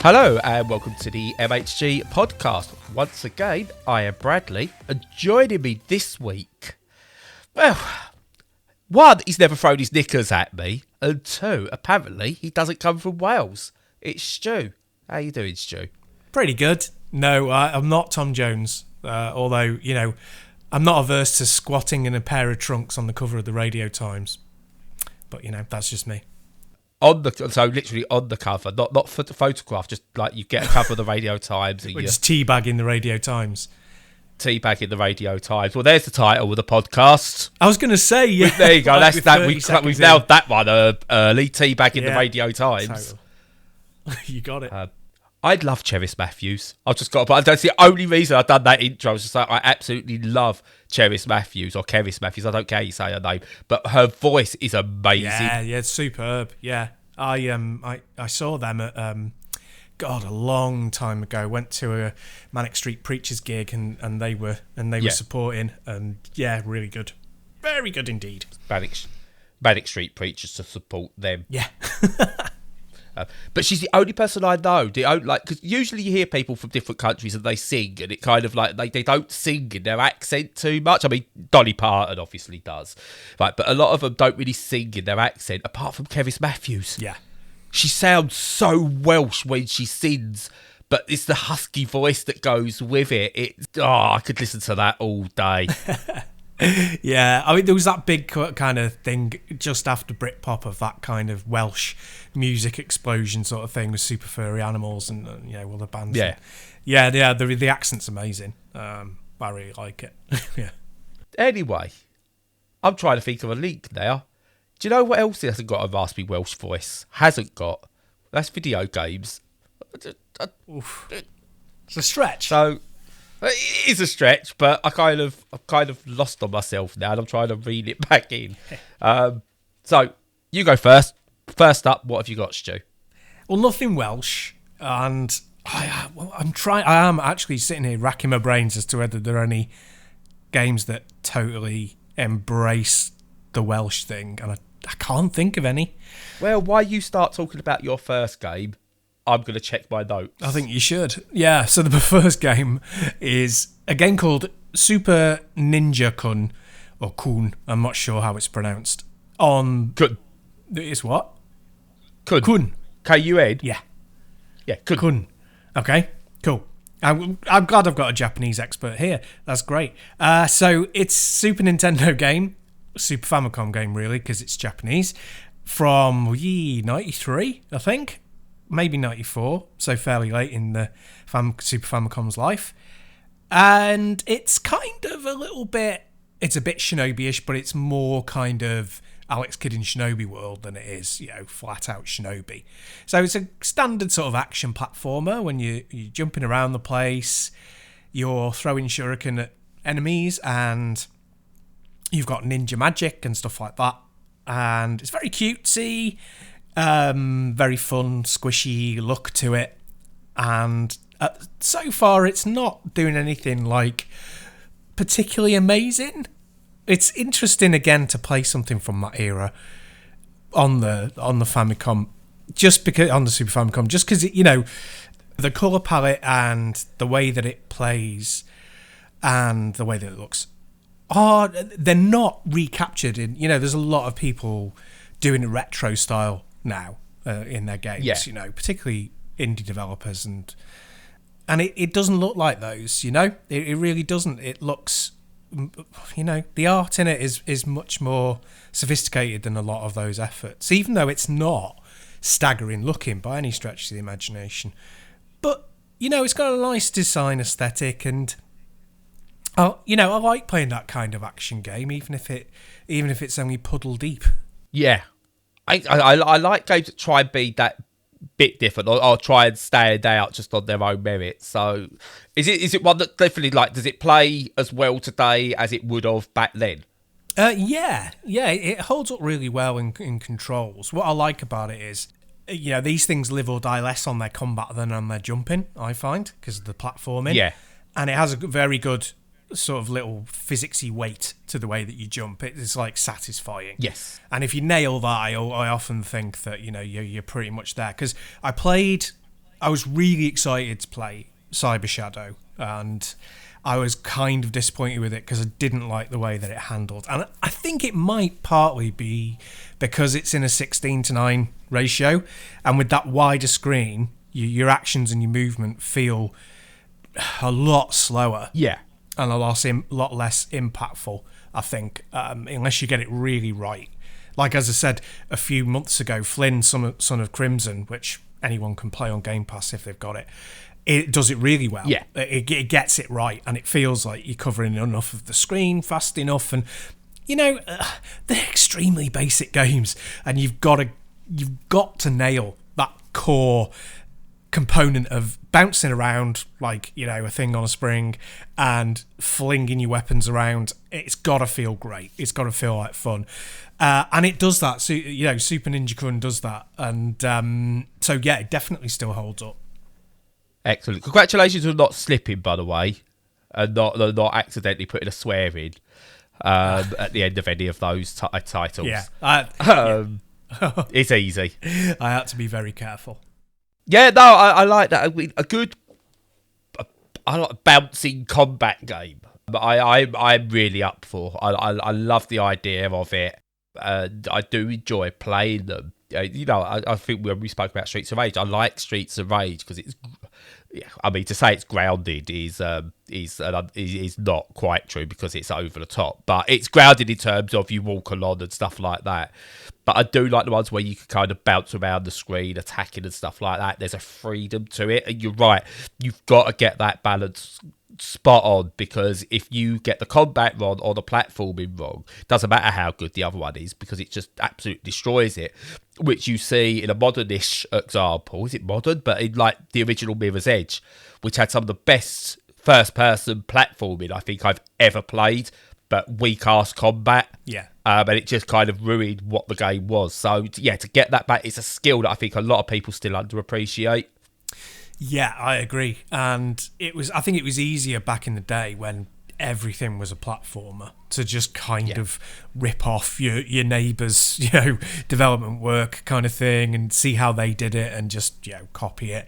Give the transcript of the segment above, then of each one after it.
Hello and welcome to the MHG podcast. Once again, I am Bradley, and joining me this week, well, one, he's never thrown his knickers at me, and two, apparently he doesn't come from Wales. It's Stu. How you doing, Stu? Pretty good. No, I'm not Tom Jones, although, you know, I'm not averse to squatting in a pair of trunks on the cover of the Radio Times. But, you know, that's just me. So literally on the cover, not for the photograph, just like you get a cover of the Radio Times. And We're just teabagging the Radio Times. Teabagging the Radio Times. Well, there's the title of the podcast. I was going to say, yeah. There you go. Like That's that. We've nailed that one early. Teabagging the Radio Times. You got it. I'd love Cheris Matthews. I've just got, but that's the only reason I've done that intro. I was just like, I absolutely love Cheris Matthews or Keris Matthews. I don't care how you say her name, but her voice is amazing. Yeah, it's superb. Yeah, I saw them at God, a long time ago. Went to a Manic Street Preachers gig and they were supporting, and yeah, really good, very good indeed. Manic Street Preachers to support them. Yeah. But she's the only person I know. Because usually you hear people from different countries and they sing, and it kind of like they don't sing in their accent too much. I mean, Dolly Parton obviously does, right? But a lot of them don't really sing in their accent, apart from Keris Matthews. Yeah, she sounds so Welsh when she sings, but it's the husky voice that goes with it. I could listen to that all day. Yeah, I mean, there was that big kind of thing just after Britpop of that kind of Welsh music explosion sort of thing with Super Furry Animals and all the bands. Yeah, the accent's amazing. I really like it. Yeah. Anyway, I'm trying to think of a link now. Do you know what else hasn't got a raspy Welsh voice? Hasn't got. That's video games. Oof. It's a stretch. So. It is a stretch, but I've kind of lost on myself now, and I'm trying to reel it back in. So you go first. First up, what have you got, Stu? Well, nothing Welsh, and I am actually sitting here racking my brains as to whether there are any games that totally embrace the Welsh thing, and I can't think of any. Well, while you start talking about your first game, I'm going to check my notes. I think you should. Yeah, so the first game is a game called Super Ninja-Kun, or Kun, I'm not sure how it's pronounced. Kun. It's what? Kun. Kun. K-U-N? Yeah. Yeah, Kun. Kun. Okay, cool. I'm glad I've got a Japanese expert here. That's great. So it's Super Nintendo game, Super Famicom game really, because it's Japanese, from 93, I think. Maybe 94, so fairly late in the Super Famicom's life. And it's kind of it's a bit Shinobi-ish, but it's more kind of Alex Kidd in Shinobi world than it is, flat out Shinobi. So it's a standard sort of action platformer when you're jumping around the place, you're throwing shuriken at enemies, and you've got ninja magic and stuff like that. And it's very cutesy. Very fun, squishy look to it, and so far it's not doing anything like particularly amazing. It's interesting again to play something from that era on the Famicom, just because on the Super Famicom, just because the color palette and the way that it plays and the way that it looks they're not recaptured in. There's a lot of people doing a retro style now in their games, particularly indie developers, and it doesn't look like those, it really doesn't. It looks, the art in it is much more sophisticated than a lot of those efforts, even though it's not staggering looking by any stretch of the imagination. But it's got a nice design aesthetic, and I like playing that kind of action game, even if it's only puddle deep. Yeah. I like games that try and be that bit different or try and stand out just on their own merit. So is it one that definitely, does it play as well today as it would have back then? Yeah, it holds up really well in controls. What I like about it is, these things live or die less on their combat than on their jumping, I find, because of the platforming. Yeah. And it has a very good sort of little physicsy weight to the way that you jump. It's satisfying. Yes. And if you nail that, I often think that you're pretty much there, because I played I was really excited to play Cyber Shadow, and I was kind of disappointed with it because I didn't like the way that it handled. And I think it might partly be because it's in a 16:9 ratio, and with that wider screen, your actions and your movement feel a lot slower. Yeah. And a lot less impactful, I think, unless you get it really right. Like, as I said a few months ago, Flynn, Son of Crimson, which anyone can play on Game Pass if they've got it, it does it really well. Yeah. It gets it right, and it feels like you're covering enough of the screen fast enough. And, you know, they're extremely basic games, and you've got to nail that core component of bouncing around like, you know, a thing on a spring and flinging your weapons around. It's got to feel great. It's got to feel like fun. And it does that. So, you know, Super Ninja-Kun does that. And so, yeah, it definitely still holds up. Excellent. Congratulations on not slipping, by the way, and not accidentally putting a swear in at the end of any of those titles. Yeah. It's easy. I had to be very careful. Yeah, no, I like that. I like a bouncing combat game. I'm really up for. I love the idea of it. I do enjoy playing them. You know, I think when we spoke about Streets of Rage, I like Streets of Rage because it's. I mean, to say it's grounded is not quite true because it's over the top. But it's grounded in terms of you walk along and stuff like that. But I do like the ones where you can kind of bounce around the screen, attacking and stuff like that. There's a freedom to it. And you're right, you've got to get that balance spot on, because if you get the combat wrong or the platforming wrong, doesn't matter how good the other one is, because it just absolutely destroys it. Which you see in a modernish example. Is it modern? But in like the original Mirror's Edge, which had some of the best first-person platforming I think I've ever played, but weak-ass combat. Yeah. And it just kind of ruined what the game was. So, yeah, to get that back, it's a skill that I think a lot of people still underappreciate. Yeah, I agree. And I think it was easier back in the day when everything was a platformer to just kind of rip off your neighbours, you know, development work kind of thing and see how they did it and just, you know, copy it.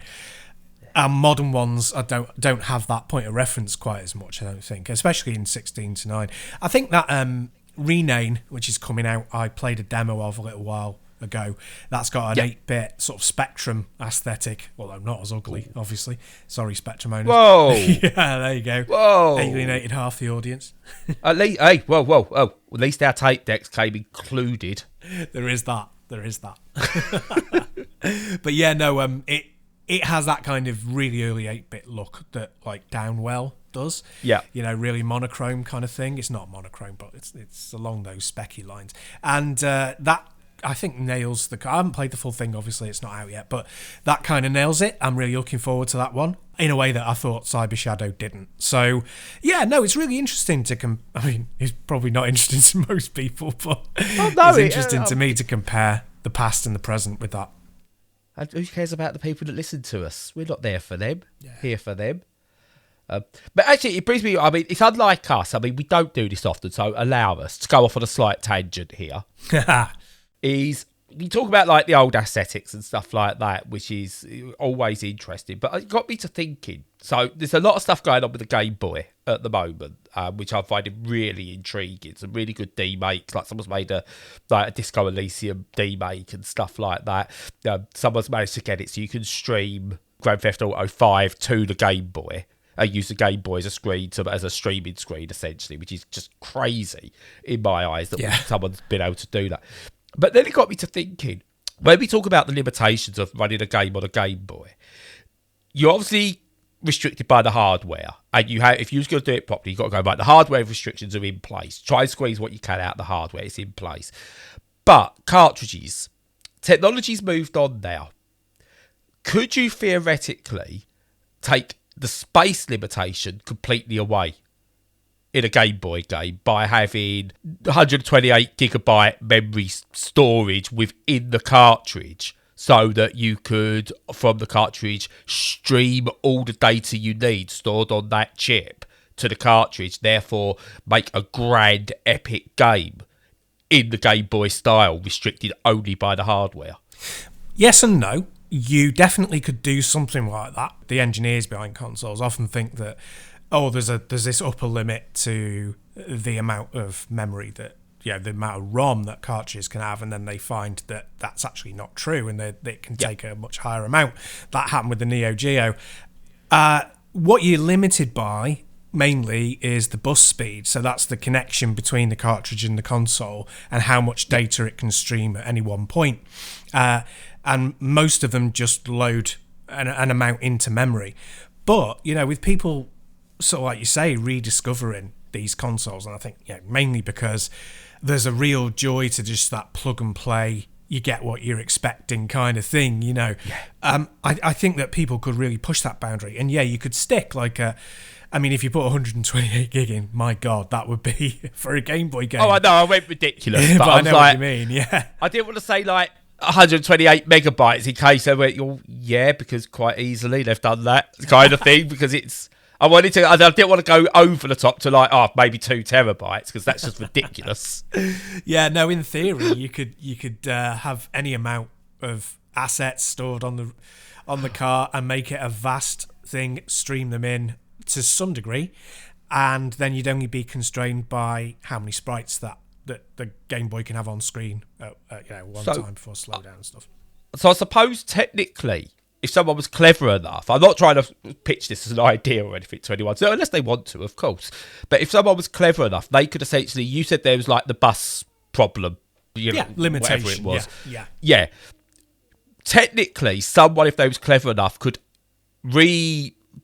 And modern ones I don't have that point of reference quite as much, I don't think, especially in 16:9. I think that Rename, which is coming out, I played a demo of a little while ago. That's got an 8-bit sort of Spectrum aesthetic, although not as ugly, obviously. Sorry, Spectrum owners. Whoa! Yeah, there you go. Whoa! Alienated half the audience. At least, hey, whoa. At least our tape decks came included. There is that. But yeah, no, it has that kind of really early 8-bit look that like Downwell does. Yeah. You know, really monochrome kind of thing. It's not monochrome, but it's along those specky lines. And that, I think, nails I haven't played the full thing, obviously, it's not out yet, but that kind of nails it. I'm really looking forward to that one in a way that I thought Cyber Shadow didn't. So, yeah, no, it's really interesting to I mean, it's probably not interesting to most people, but it's interesting to me to compare the past and the present with that. And who cares about the people that listen to us? We're not there for them. Here for them. But actually, it brings me... I mean, it's unlike us. I mean, we don't do this often, so allow us to go off on a slight tangent here. You talk about, like, the old aesthetics and stuff like that, which is always interesting. But it got me to thinking. So there's a lot of stuff going on with the Game Boy at the moment, which I find it really intriguing. Some really good D-makes, like someone's made a Disco Elysium D-make and stuff like that. Someone's managed to get it so you can stream Grand Theft Auto 5 to the Game Boy. Use the Game Boy as a screen, as a streaming screen, essentially, which is just crazy in my eyes that someone's been able to do that. But then it got me to thinking, when we talk about the limitations of running a game on a Game Boy, you're obviously restricted by the hardware. And if you was going to do it properly, you've got to go, right, the hardware restrictions are in place. Try and squeeze what you can out of the hardware. It's in place. But cartridges, technology's moved on now. Could you theoretically take the space limitation completely away in a Game Boy game by having 128 gigabyte memory storage within the cartridge, so that you could, from the cartridge, stream all the data you need stored on that chip to the cartridge, therefore make a grand epic game in the Game Boy style, restricted only by the hardware? Yes and no. you definitely could do something like that. The engineers behind consoles often think that, there's this upper limit to the amount of memory that, the amount of ROM that cartridges can have, and then they find that that's actually not true, and they can take a much higher amount. That happened with the Neo Geo. What you're limited by mainly is the bus speed, so that's the connection between the cartridge and the console and how much data it can stream at any one point. And most of them just load an amount into memory. But, with people, sort of like you say, rediscovering these consoles, and I think mainly because there's a real joy to just that plug and play, you get what you're expecting kind of thing, I think that people could really push that boundary. And you could stick like if you put 128 gig in, my God, that would be for a Game Boy game. Oh, I know, I went ridiculous. But I know what you mean, I didn't want to say 128 megabytes in case they went, because quite easily they've done that kind of thing, because I didn't want to go over the top to maybe 2 terabytes, because that's just ridiculous. In theory, you could have any amount of assets stored on the cart and make it a vast thing, stream them in to some degree, and then you'd only be constrained by how many sprites that the Game Boy can have on screen at one time before slowdown and stuff. So I suppose technically, if someone was clever enough, I'm not trying to pitch this as an idea or anything to anyone, so unless they want to, of course. But if someone was clever enough, they could essentially, you said there was the bus problem, limitation, whatever it was. Yeah. Technically, someone, if they was clever enough, could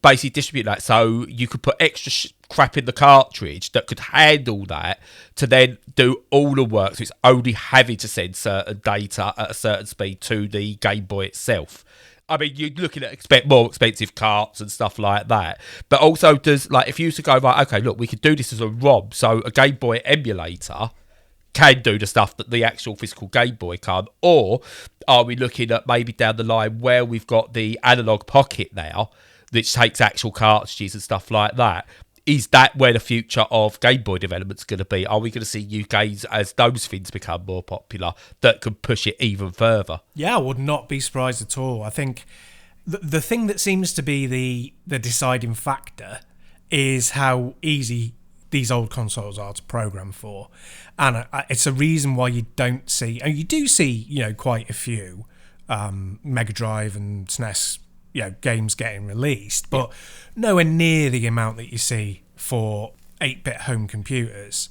basically distribute that, so you could put extra crap in the cartridge that could handle that to then do all the work, so it's only having to send certain data at a certain speed to the Game Boy itself. I mean, you're looking at more expensive carts and stuff like that. But also, if you used to go, right, okay, look, we could do this as a ROM, so a Game Boy emulator can do the stuff that the actual physical Game Boy can. Or are we looking at maybe down the line where we've got the analog pocket now, which takes actual cartridges and stuff like that? Is that where the future of Game Boy development's going to be? Are we going to see new games as those things become more popular that can push it even further? Yeah, I would not be surprised at all. I think the thing that seems to be the deciding factor is how easy these old consoles are to program for. And it's a reason why you don't see... And you do see, quite a few Mega Drive and SNES games getting released, but nowhere near the amount that you see for 8-bit home computers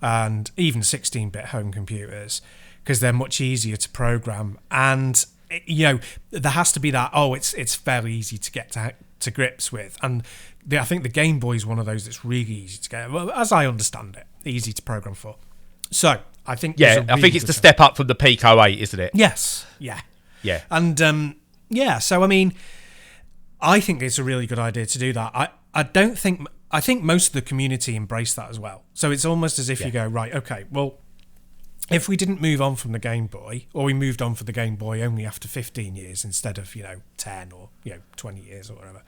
and even 16-bit home computers, because they're much easier to program. And there has to be that it's fairly easy to get to grips with. And I think the Game Boy is one of those that's really easy to get, well, as I understand it, easy to program for. So I think I think it's the step up from the Pico 8, isn't it? Yes. Yeah. And so I mean, I think it's a really good idea to do that. I think most of the community embrace that as well. So it's almost as if you go, right, okay, well, if we didn't move on from the Game Boy, or we moved on for the Game Boy only after 15 years instead of 10 or 20 years or whatever,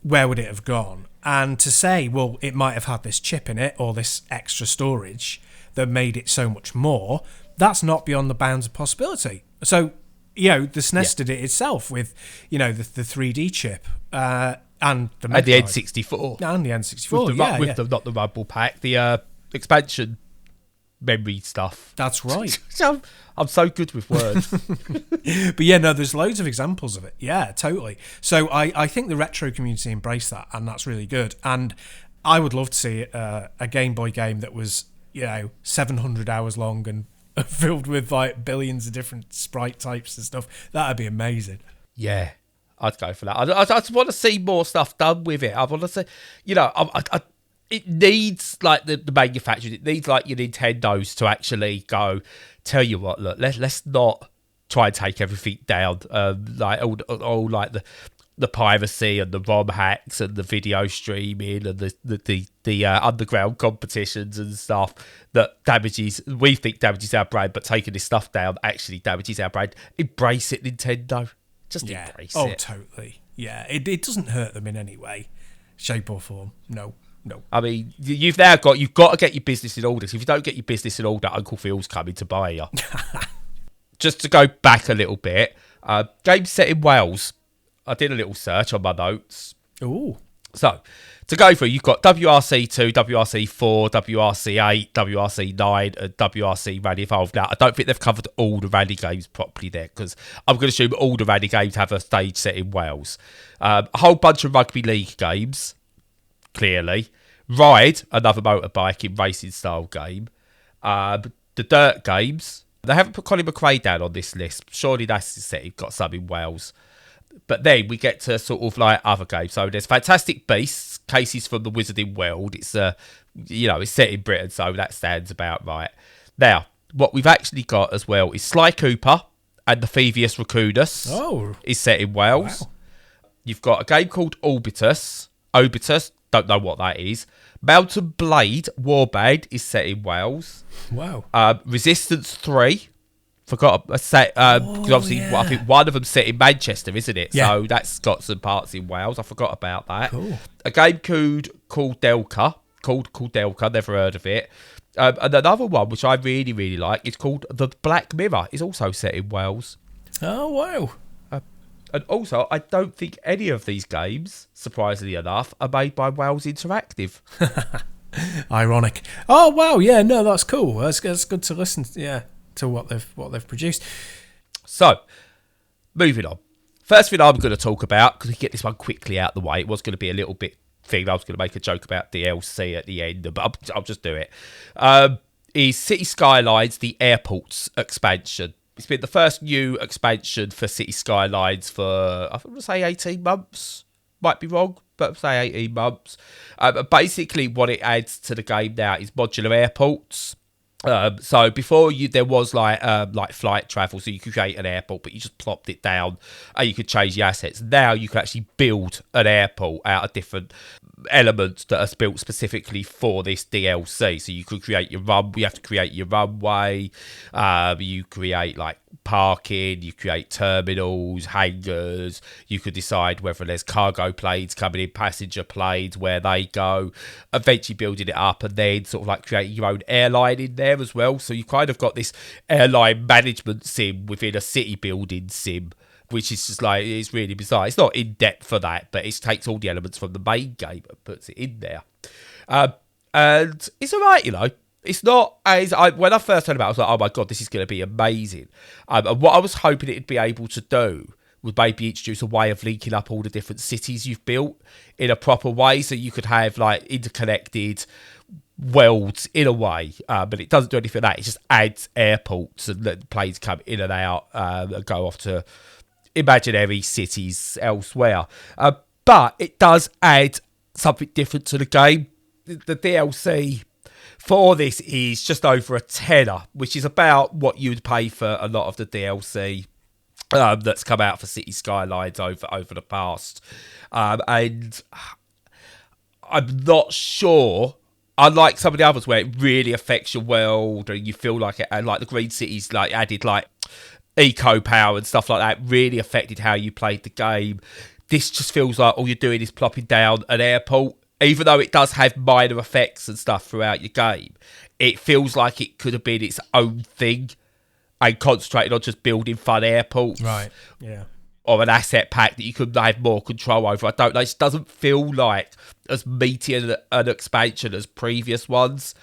where would it have gone? And to say, well, it might have had this chip in it or this extra storage that made it so much more, that's not beyond the bounds of possibility. So the SNES did it itself with, the 3D chip and the N64. And the N64, with the not the Rumble Pack, the expansion memory stuff. That's right. I'm so good with words. But there's loads of examples of it. Yeah, totally. So I think the retro community embraced that, and that's really good. And I would love to see a Game Boy game that was, 700 hours long and filled with billions of different sprite types and stuff. That'd be amazing. Yeah, I'd go for that. I just want to see more stuff done with it. I want to see, it needs the manufacturers. It needs your Nintendos to actually go. Tell you what, look, let's not try and take everything down. All the piracy and the ROM hacks and the video streaming and the underground competitions and stuff that we think damages our brand, but taking this stuff down actually damages our brand. Embrace it, Nintendo. Just embrace it. Oh, totally. Yeah, it doesn't hurt them in any way, shape or form. No. I mean, you've got to get your business in order. So if you don't get your business in order, Uncle Phil's coming to buy you. Just to go back a little bit, Game set in Wales. I did a little search on my notes. Ooh. So, to go through, you've got WRC2, WRC4, WRC8, WRC9, and WRC Rally Evolved. Now, I don't think they've covered all the rally games properly there, because I'm going to assume all the rally games have a stage set in Wales. A whole bunch of rugby league games, clearly. Ride, another motorbiking racing style game. The dirt games. They haven't put Colin McRae down on this list. Surely that's the set. He's got some in Wales. But then we get to sort of like other games. So there's Fantastic Beasts, Cases from the Wizarding World. It's it's set in Britain, so that stands about right. Now, what we've actually got as well is Sly Cooper and the Thievius Raccoonus. Oh, is set in Wales. Wow. You've got a game called Obitus, don't know what that is. Mountain Blade Warband is set in Wales. Wow. Resistance 3. Forgot a set, because obviously I think one of them's set in Manchester, isn't it? Yeah. So that's got some parts in Wales. I forgot about that. Cool. A game called Delca, never heard of it. And another one which I really, really like is called The Black Mirror. It's also set in Wales. Oh, wow. And also, I don't think any of these games, surprisingly enough, are made by Wales Interactive. Ironic. Oh, wow. Yeah, no, that's cool. That's good to listen to what they've produced. So, moving on. First thing I'm going to talk about, because we get this one quickly out of the way, it was going to be a little bit thing. I was going to make a joke about DLC at the end, but I'll just do it. Is City Skylines, the Airports expansion. It's been the first new expansion for City Skylines for, I'm going to say 18 months. Might be wrong, but say 18 months. Basically, what it adds to the game now is modular airports. So before there was like flight travel, so you could create an airport, but you just plopped it down and you could change the assets. Now you can actually build an airport out of different elements that are built specifically for this DLC. So you could create you have to create your runway, you create like parking, you create terminals, hangars, you could decide whether there's cargo planes coming in, passenger planes, where they go, eventually building it up and then sort of like creating your own airline in there as well. So you kind of got this airline management sim within a city building sim, which is just like, it's really bizarre. It's not in depth for that, but it takes all the elements from the main game and puts it in there. And it's alright, It's not as when I first heard about it, I was like, oh my god, this is going to be amazing. And what I was hoping it'd be able to do would maybe introduce a way of linking up all the different cities you've built in a proper way, so you could have like interconnected worlds in a way. But it doesn't do anything like that. It just adds airports and let planes come in and out and go off to imaginary cities elsewhere. But it does add something different to the game. The DLC for this is just over a tenner, which is about what you'd pay for a lot of the DLC that's come out for City Skylines over the past. And I'm not sure, unlike some of the others where it really affects your world and you feel like it, and like the Green Cities like added like eco power and stuff like that, really affected how you played the game. This just feels like all you're doing is plopping down an airport. Even though it does have minor effects and stuff throughout your game, it feels like it could have been its own thing and concentrated on just building fun airports. Right, yeah. Or an asset pack that you could have more control over. I don't know. It just doesn't feel like as meaty an expansion as previous ones,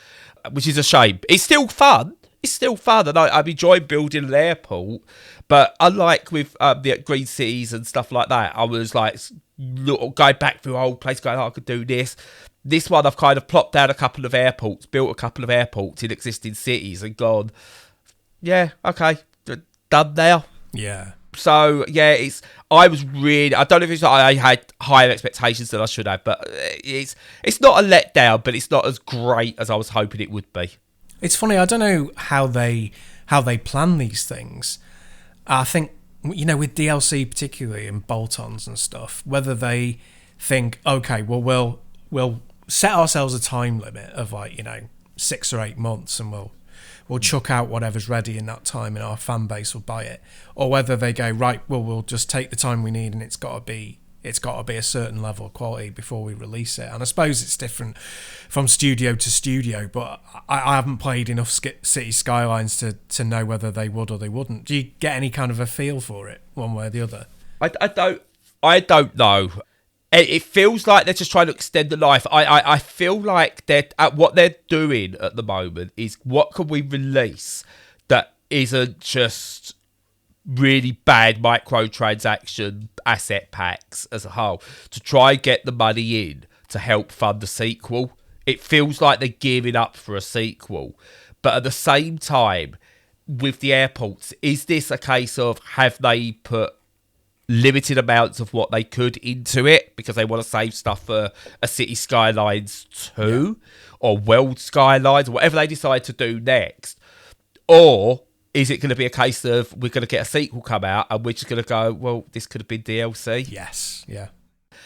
which is a shame. It's still fun. And I'm enjoying building an airport. But unlike with the Green Cities and stuff like that, I was like going back through old place, going, I could do this. This one, I've kind of plopped down a couple of airports, built a couple of airports in existing cities and gone, yeah, okay, done now. Yeah. So, yeah, I don't know if it's like I had higher expectations than I should have, but it's not a letdown, but it's not as great as I was hoping it would be. It's funny, I don't know how they plan these things. I think, with DLC particularly and bolt-ons and stuff, whether they think, okay, well, we'll set ourselves a time limit of 6 or 8 months and we'll chuck out whatever's ready in that time and our fan base will buy it. Or whether they go, right, well, we'll just take the time we need and it's got to be it's got to be a certain level of quality before we release it. And I suppose it's different from studio to studio, but I haven't played enough City Skylines to know whether they would or they wouldn't. Do you get any kind of a feel for it, one way or the other? I don't know. It feels like they're just trying to extend the life. I feel like what they're doing at the moment is, what can we release that isn't just really bad microtransaction asset packs as a whole, to try and get the money in to help fund the sequel. It feels like they're gearing up for a sequel, but at the same time, with the airports, is this a case of, have they put limited amounts of what they could into it because they want to save stuff for a City Skylines 2 or World Skylines, or whatever they decide to do next? Or is it going to be a case of, we're going to get a sequel come out and we're just going to go, well, this could have been DLC? Yes, yeah.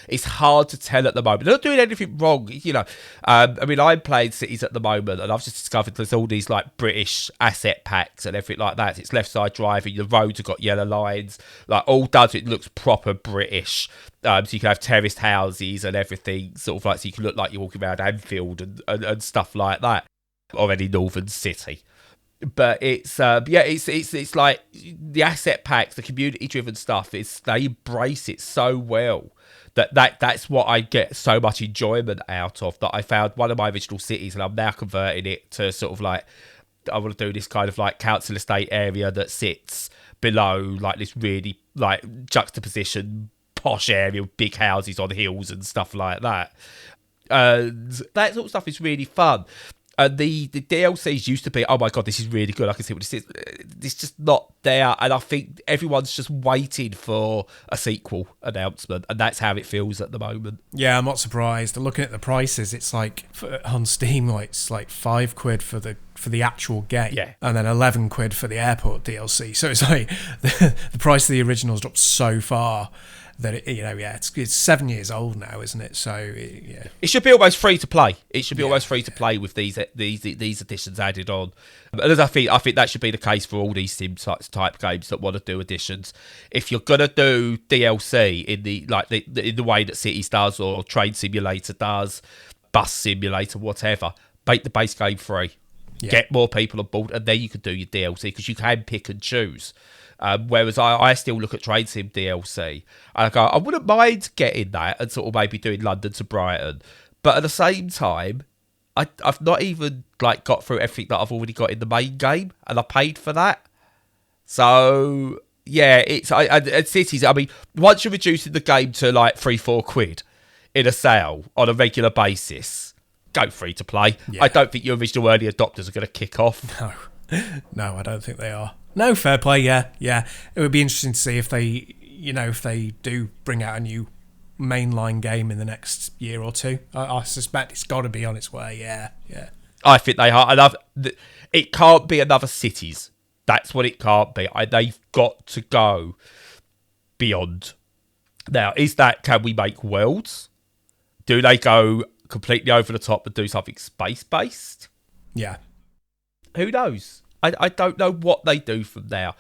It's hard to tell at the moment. They're not doing anything wrong, you know. I mean, I'm playing Cities at the moment, and I've just discovered there's all these like British asset packs and everything like that. It's left side driving. The roads have got yellow lines. Like, all does it looks proper British. So you can have terraced houses and everything, sort of like, so you can look like you're walking around Anfield and stuff like that, or any northern city. But it's it's like the asset packs, the community driven stuff. They embrace it so well that's what I get so much enjoyment out of. That I found one of my original cities, and I'm now converting it to sort of like, I want to do this kind of like council estate area that sits below like this really like juxtaposition posh area with big houses on hills and stuff like that. And that sort of stuff is really fun. And the DLCs used to be, oh my God, this is really good, I can see what this is. It's just not there. And I think everyone's just waiting for a sequel announcement. And that's how it feels at the moment. Yeah, I'm not surprised. Looking at the prices, it's like, on Steam, like, it's like £5 for the actual game. Yeah. And then 11 quid for the airport DLC. So it's like, the price of the originals dropped so far that it's 7 years old now, isn't it? So yeah, it should be almost free to play. It should be almost free to play with these additions added on. And as I think that should be the case for all these sim type games that want to do additions. If you're gonna do DLC in the way that Cities does, or Train Simulator does, Bus Simulator, whatever, make the base game free. Yeah. Get more people on board, and then you can do your DLC, because you can pick and choose. Whereas I still look at Train Sim DLC and I go, I wouldn't mind getting that and sort of maybe doing London to Brighton, but at the same time, I've not even like got through everything that I've already got in the main game, and I paid for that. So yeah, it's Cities. I mean, once you're reducing the game to like £3-4 in a sale on a regular basis, go free to play. Yeah. I don't think your original early adopters are going to kick off. No, I don't think they are. No, fair play, yeah. It would be interesting to see if they do bring out a new mainline game in the next year or two. I suspect it's got to be on its way, yeah. I think they are. It can't be another Cities. That's what it can't be. They've got to go beyond. Now, can we make worlds? Do they go completely over the top and do something space-based? Yeah. Who knows? I don't know what they do from there,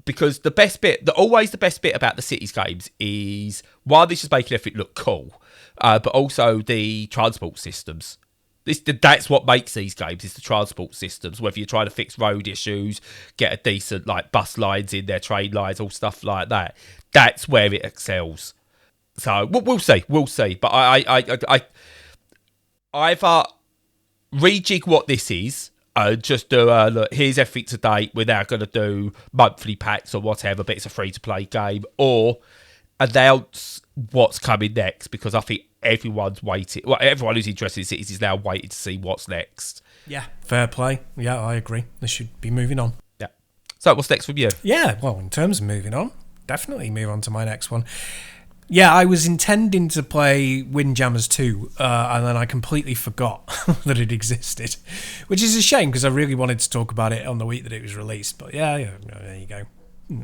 because the best bit about the Cities games is, while this is making everything look cool, but also the transport systems. That's what makes these games, is the transport systems. Whether you're trying to fix road issues, get a decent like bus lines in there, train lines, all stuff like that. That's where it excels. So we'll see. But I either rejig what this is. Just do look, here's everything to date. We're now going to do monthly packs or whatever, but it's a free-to-play game. Or announce what's coming next, because I think everyone's waiting. Well, everyone who's interested in Cities is now waiting to see what's next. Yeah, fair play. Yeah, I agree. They should be moving on. Yeah. So what's next from you? Yeah, well, in terms of moving on, definitely move on to my next one. Yeah, I was intending to play Windjammers 2, and then I completely forgot that it existed, which is a shame, because I really wanted to talk about it on the week that it was released. But yeah, there you go.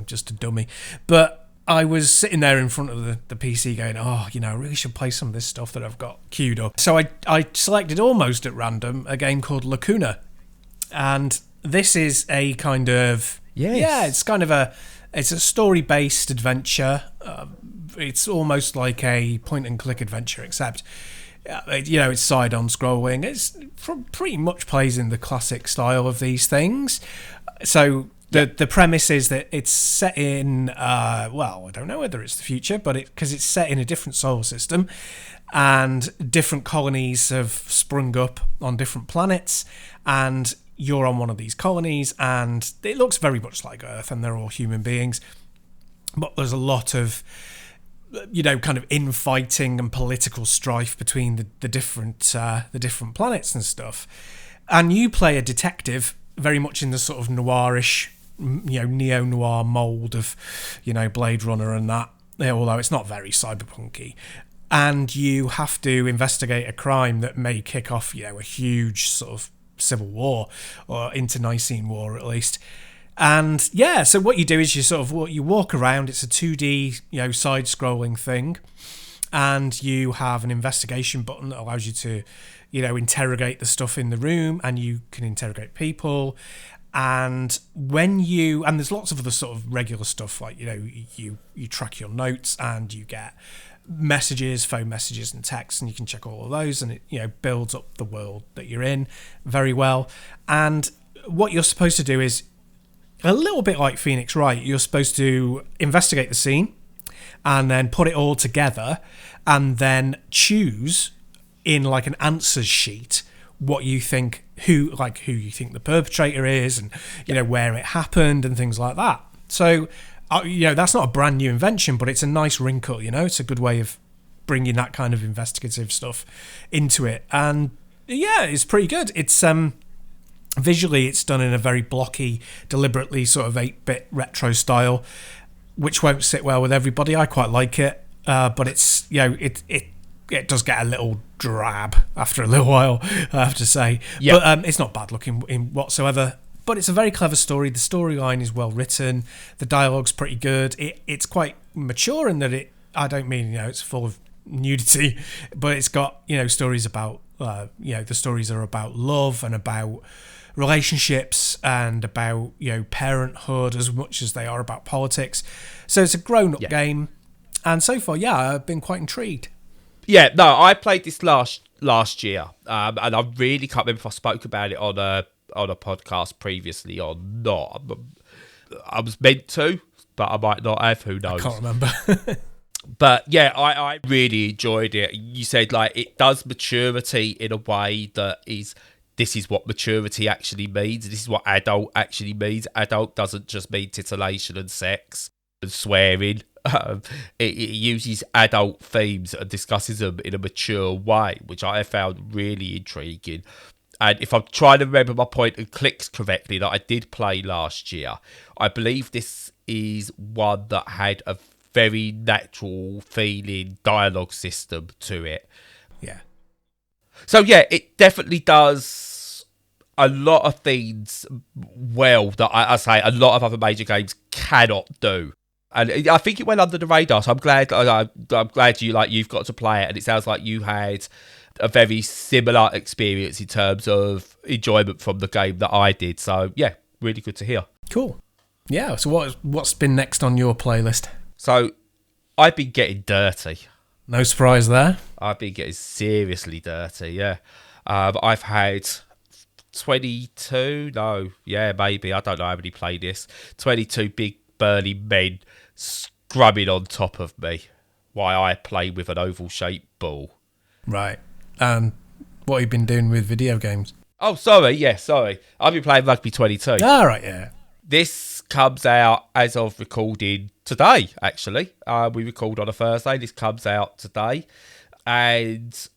Just a dummy. But I was sitting there in front of the PC going, I really should play some of this stuff that I've got queued up. So I selected almost at random a game called Lacuna. And this is a kind of... Yes. Yeah, it's kind of it's a story-based adventure, it's almost like a point and click adventure, except it's side on scrolling. It's pretty much plays in the classic style of these things. So the premise is that it's set in I don't know whether it's the future, but because it's set in a different solar system, and different colonies have sprung up on different planets, and you're on one of these colonies, and it looks very much like Earth, and they're all human beings, but there's a lot of kind of infighting and political strife between the different planets and stuff. And you play a detective very much in the sort of noirish, neo-noir mold of, Blade Runner and that, although it's not very cyberpunky. And you have to investigate a crime that may kick off, a huge sort of civil war, or internecine war at least. And so what you do is you walk around. It's a 2D, side-scrolling thing, and you have an investigation button that allows you to, interrogate the stuff in the room, and you can interrogate people. And and there's lots of other sort of regular stuff, like you track your notes, and you get messages, phone messages and texts, and you can check all of those, and it builds up the world that you're in very well. And what you're supposed to do is a little bit like Phoenix Wright. You're supposed to investigate the scene and then put it all together, and then choose in like an answers sheet what you think, who you think the perpetrator is, and where it happened and things like that. So that's not a brand new invention, but it's a nice wrinkle. It's a good way of bringing that kind of investigative stuff into it. And it's pretty good. It's visually, it's done in a very blocky, deliberately sort of 8-bit retro style, which won't sit well with everybody. I quite like it, but it's it does get a little drab after a little while, I have to say. Yep. But it's not bad looking in whatsoever. But it's a very clever story. The storyline is well written. The dialogue's pretty good. It's quite mature in that I don't mean it's full of nudity, but it's got stories about the stories are about love and about relationships and about parenthood as much as they are about politics. So it's a grown-up game, and so far, I've been quite intrigued. Yeah, no, I played this last year, and I really can't remember if I spoke about it on a podcast previously or not. I was meant to, but I might not have. Who knows? I can't remember. But yeah, I really enjoyed it. You said it does maturity in a way that is. This is what maturity actually means. This is what adult actually means. Adult doesn't just mean titillation and sex and swearing. It uses adult themes and discusses them in a mature way, which I have found really intriguing. And if I'm trying to remember my point and clicks correctly that I did play last year, I believe this is one that had a very natural feeling dialogue system to it. Yeah. So yeah, it definitely does a lot of things well that I say a lot of other major games cannot do. And I think it went under the radar, so I'm glad you've got to play it, and it sounds like you had a very similar experience in terms of enjoyment from the game that I did. So yeah, really good to hear. Cool. Yeah, so what's been next on your playlist? So I've been getting dirty. No surprise there. I've been getting seriously dirty, yeah. I've had 22, maybe, I don't know how many played this, 22 big burly men scrubbing on top of me while I play with an oval-shaped ball. Right. And what have you been doing with video games? Oh, sorry. I've been playing Rugby 22. Ah, right, yeah. This comes out as of recording today, actually. We record on a Thursday. This comes out today. And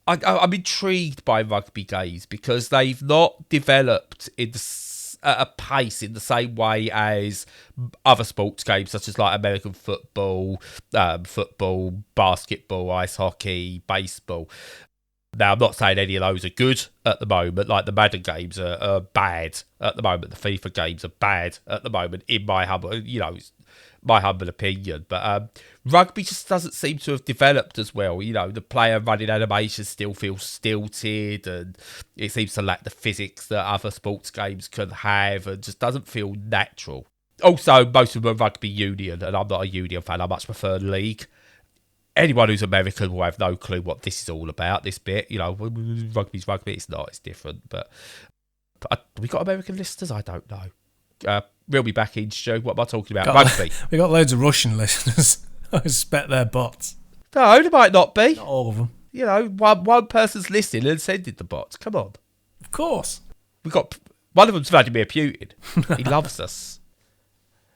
I'm intrigued by rugby games because they've not developed at a pace in the same way as other sports games, such as like American football, basketball, ice hockey, baseball. Now, I'm not saying any of those are good at the moment. Like the Madden games are bad at the moment. The FIFA games are bad at the moment, in my humble opinion. But rugby just doesn't seem to have developed as well. The player running animation still feels stilted, and it seems to lack the physics that other sports games can have, and just doesn't feel natural. Also, most of them are rugby union, and I'm not a union fan. I much prefer league. anyone who's American will have no clue what this is all about, this bit. Rugby's rugby. It's not. It's different. But we got American listeners? I don't know. Reel me back in, Stu. What am I talking about? Rugby. We got loads of Russian listeners. I suspect they're bots. No, there might not be. Not all of them. One person's listening and sending the bots. Come on. Of course. We got one of them's Vladimir Putin. He loves us.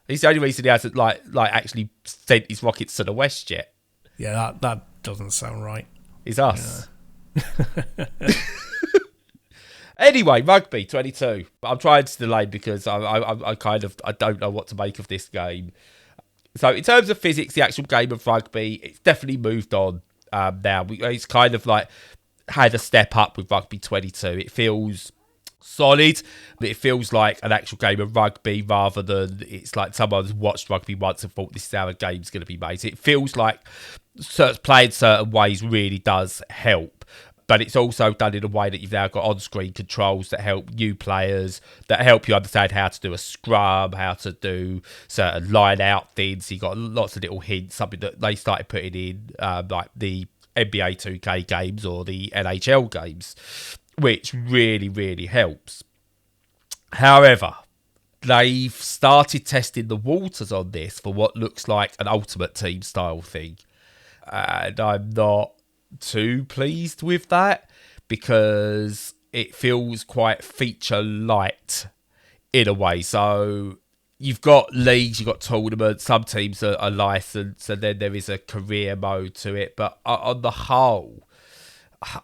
He's the only reason he hasn't like actually sent his rockets to the West yet. Yeah, that doesn't sound right. It's us. Yeah. Anyway, Rugby 22. I'm trying to delay because I don't know what to make of this game. So in terms of physics, the actual game of rugby, it's definitely moved on now. It's kind of like had a step up with Rugby 22. It feels solid, but it feels like an actual game of rugby rather than it's like someone's watched rugby once and thought this is how a game's going to be made. So it feels like playing certain ways really does help. But it's also done in a way that you've now got on-screen controls that help new players, that help you understand how to do a scrum, how to do certain line-out things. You've got lots of little hints, something that they started putting in, like the NBA 2K games or the NHL games, which really, really helps. However, they've started testing the waters on this for what looks like an Ultimate Team style thing. And I'm not too pleased with that because it feels quite feature light in a way. So you've got leagues, you've got tournaments, some teams are licensed, and then there is a career mode to it. But on the whole,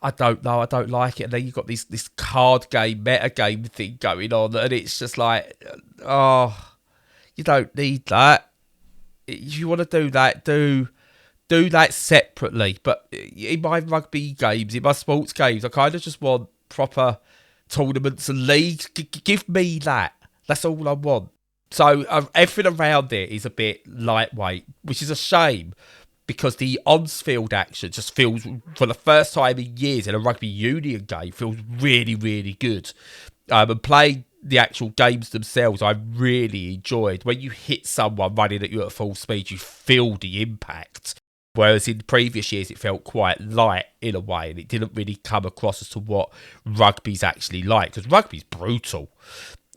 I don't know, I don't like it. And then you've got this card game, meta game thing going on, and it's just like, oh, you don't need that. If you want to do that, do that separately. But in my rugby games, in my sports games, I kind of just want proper tournaments and leagues. Give me that. That's all I want. So everything around it is a bit lightweight, which is a shame because the on-field action just feels, for the first time in years in a rugby union game, feels really, really good. And playing the actual games themselves, I really enjoyed. When you hit someone running at you at full speed, you feel the impact. Whereas in previous years, it felt quite light in a way, and it didn't really come across as to what rugby's actually like, because rugby's brutal.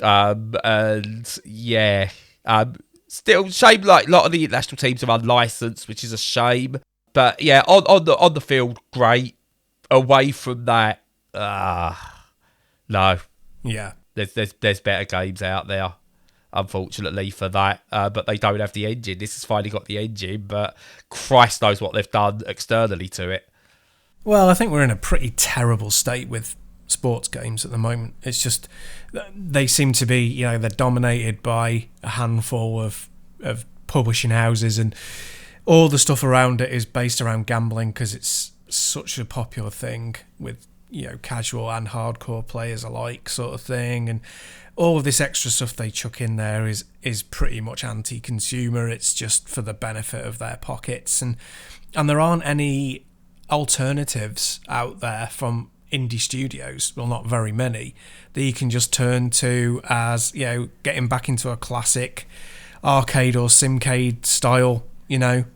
And yeah, still shame. Like a lot of the international teams are unlicensed, which is a shame. But yeah, on the field, great. Away from that, no. Yeah, there's better games out there, unfortunately for that, but they don't have the engine. This has finally got the engine, but Christ knows what they've done externally to it. Well, I think we're in a pretty terrible state with sports games at the moment. It's just, they seem to be, they're dominated by a handful of publishing houses, and all the stuff around it is based around gambling because it's such a popular thing with, casual and hardcore players alike sort of thing, and all of this extra stuff they chuck in there is pretty much anti-consumer. It's just for the benefit of their pockets, and there aren't any alternatives out there from indie studios, well, not very many, that you can just turn to as, getting back into a classic arcade or simcade style,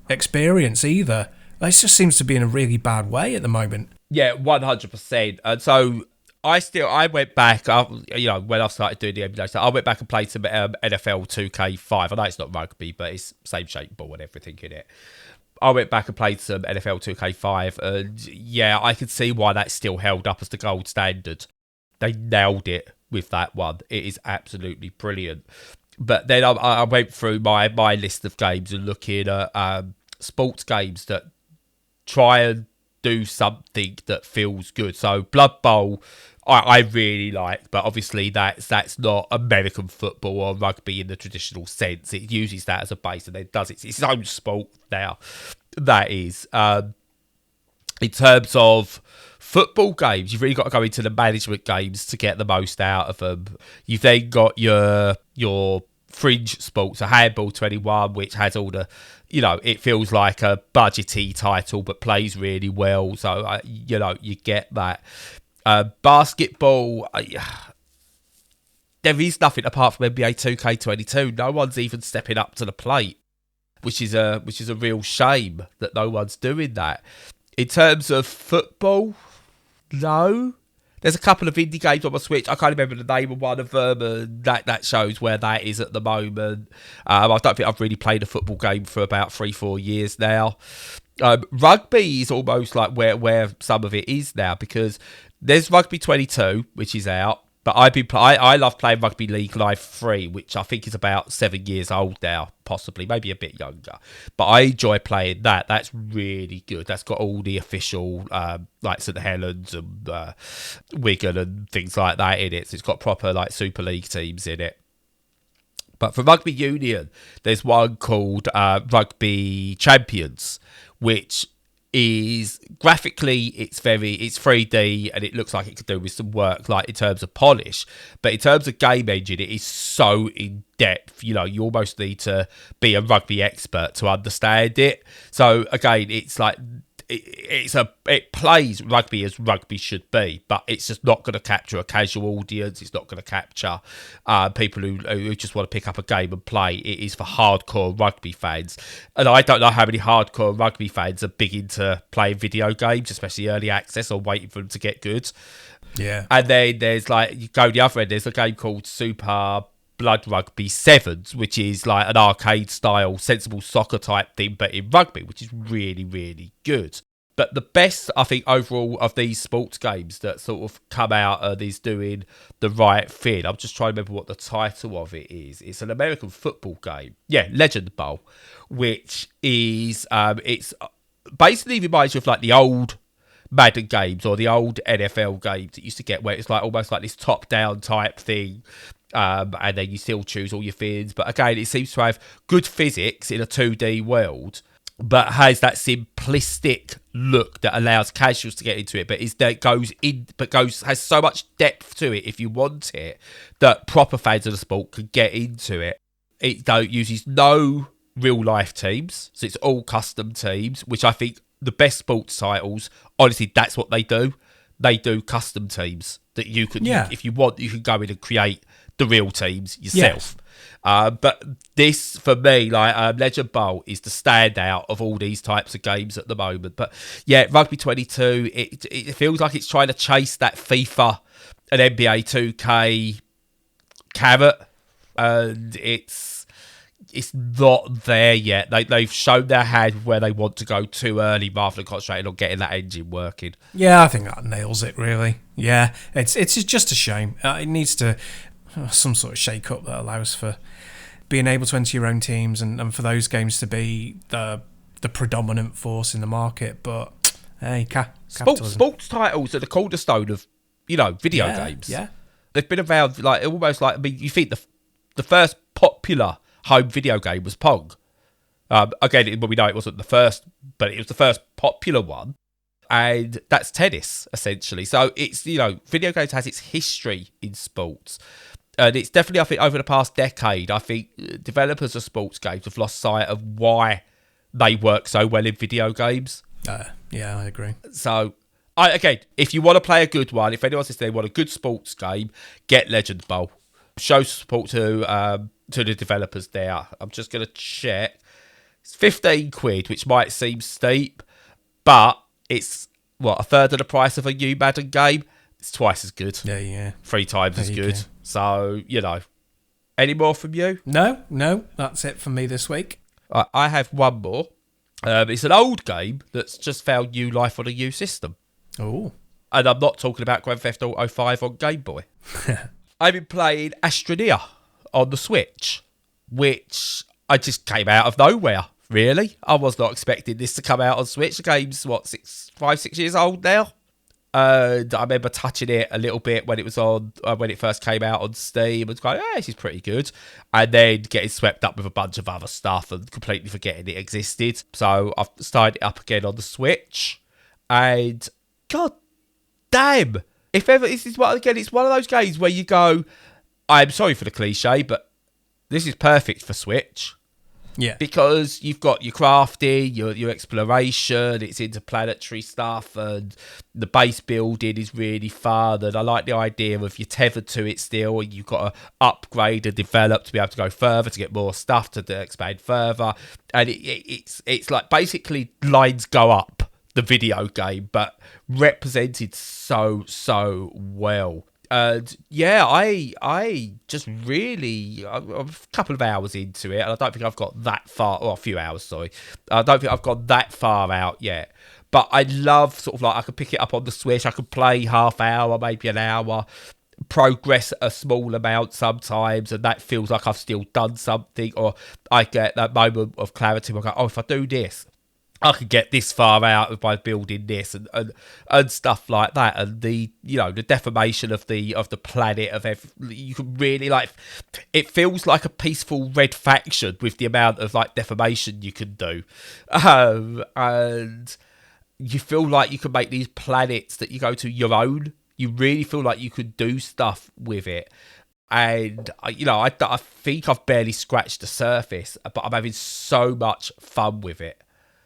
experience either. It just seems to be in a really bad way at the moment. Yeah, 100%. And so I went back, when I started doing the NBA stuff, I went back and played some NFL 2K5. I know it's not rugby, but it's same shape ball and everything in it. I went back and played some NFL 2K5, and yeah, I could see why that's still held up as the gold standard. They nailed it with that one. It is absolutely brilliant. But then I went through my list of games and looking at sports games that try and do something that feels good. So Blood Bowl, I really like, but obviously that's not American football or rugby in the traditional sense. It uses that as a base and then does its own sport now. That is. In terms of football games, you've really got to go into the management games to get the most out of them. You've then got your fringe sports, a Handball 21, which has all the, it feels like a budgety title but plays really well. So, you get that. Basketball, there is nothing apart from NBA 2K22. No one's even stepping up to the plate. which is a real shame that no one's doing that. In terms of football, no. There's a couple of indie games on my Switch. I can't remember the name of one of them, and that shows where that is at the moment. I don't think I've really played a football game for about 3-4 years now. Rugby is almost like where some of it is now, because there's Rugby 22, which is out. But I love playing Rugby League Live 3, which I think is about 7 years old now, possibly, maybe a bit younger. But I enjoy playing that. That's really good. That's got all the official, like St Helens and Wigan and things like that in it. So it's got proper like Super League teams in it. But for Rugby Union, there's one called Rugby Champions, which is graphically it's 3D and it looks like it could do with some work, like in terms of polish, but in terms of game engine it is so in depth. You almost need to be a rugby expert to understand it. So again, it's like it plays rugby as rugby should be, but it's just not going to capture a casual audience. It's not going to capture people who just want to pick up a game and play. It is for hardcore rugby fans, and I don't know how many hardcore rugby fans are big into playing video games, especially early access, or waiting for them to get good. Yeah. And then there's like, you go the other end, there's a game called Super Blood Rugby Sevens, which is like an arcade style sensible soccer type thing but in rugby, which is really, really good. But the best, I think, overall of these sports games that sort of come out and is doing the right thing, I'm just trying to remember what the title of it is. It's an American football game, Legend Bowl, which is it's basically reminds you of like the old Madden games or the old NFL games that used to get, where it's like almost like this top-down type thing. And then you still choose all your things. But again, it seems to have good physics in a 2D world, but has that simplistic look that allows casuals to get into it. But has so much depth to it if you want it, that proper fans of the sport can get into it. It uses no real life teams, so it's all custom teams, which I think the best sports titles, honestly, that's what they do. They do custom teams that you can, if you want, you can go in and create the real teams yourself. Yes. But this, for me, like Legend Bowl is the standout of all these types of games at the moment. But yeah, Rugby 22, it feels like it's trying to chase that FIFA and NBA 2K carrot, and it's not there yet. They've shown their hand where they want to go too early rather than concentrating on getting that engine working. Yeah, I think that nails it, really. Yeah, it's just a shame. It needs to some sort of shake-up that allows for being able to enter your own teams and for those games to be the predominant force in the market. But hey, capitalism. Sports titles are the cornerstone of video games. Yeah, they've been around like almost like, I mean, you think the first popular home video game was Pong. Again, we know it wasn't the first, but it was the first popular one, and that's tennis essentially. So it's video games has its history in sports. And it's definitely, I think, over the past decade, I think developers of sports games have lost sight of why they work so well in video games. Yeah, I agree. So, again, if you want to play a good one, if anyone's listening, want a good sports game, get Legend Bowl. Show support to the developers there. I'm just going to check. It's 15 quid, which might seem steep, but it's, a third of the price of a new Madden game? It's twice as good. Yeah. 3 times as good. So, any more from you? No, that's it from me this week. I have one more. It's an old game that's just found new life on a new system. Oh. And I'm not talking about Grand Theft Auto 5 on Game Boy. I've been playing Astroneer on the Switch, which I just came out of nowhere, really. I was not expecting this to come out on Switch. The game's, 5-6 years old now? And I remember touching it a little bit when it was on, when it first came out on Steam, and going, this is pretty good. And then getting swept up with a bunch of other stuff and completely forgetting it existed. So I've started it up again on the Switch. And god damn, if ever, it's one of those games where you go, I'm sorry for the cliche, but this is perfect for Switch. Yeah. Because you've got your crafting, your exploration, it's interplanetary stuff, and the base building is really fun. And I like the idea of you're tethered to it still, and you've got to upgrade and develop to be able to go further, to get more stuff, to expand further. And it's like basically Lines Go Up, the video game, but represented so well. And yeah, I just really, I'm a couple of hours into it, and I don't think I've got that far, or a few hours, sorry. I don't think I've got that far out yet. But I love sort of like, I could pick it up on the Switch, I could play half hour, maybe an hour, progress a small amount sometimes, and that feels like I've still done something, or I get that moment of clarity where I go, oh, if I do this, I could get this far out by building this and stuff like that, and the deformation of the planet you can really like. It feels like a peaceful red faction with the amount of like deformation you can do, and you feel like you can make these planets that you go to your own. You really feel like you could do stuff with it. And, I think I've barely scratched the surface, but I'm having so much fun with it.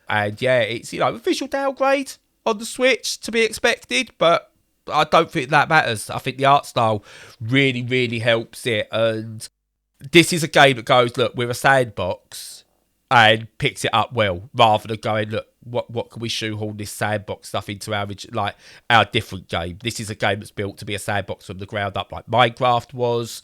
And yeah, it's, a visual downgrade on the Switch to be expected, but I don't think that matters. I think the art style really, really helps it. And this is a game that goes, look, we're a sandbox, and picks it up well, rather than going, look, what can we shoehorn this sandbox stuff into our different game. This is a game that's built to be a sandbox from the ground up, like Minecraft was.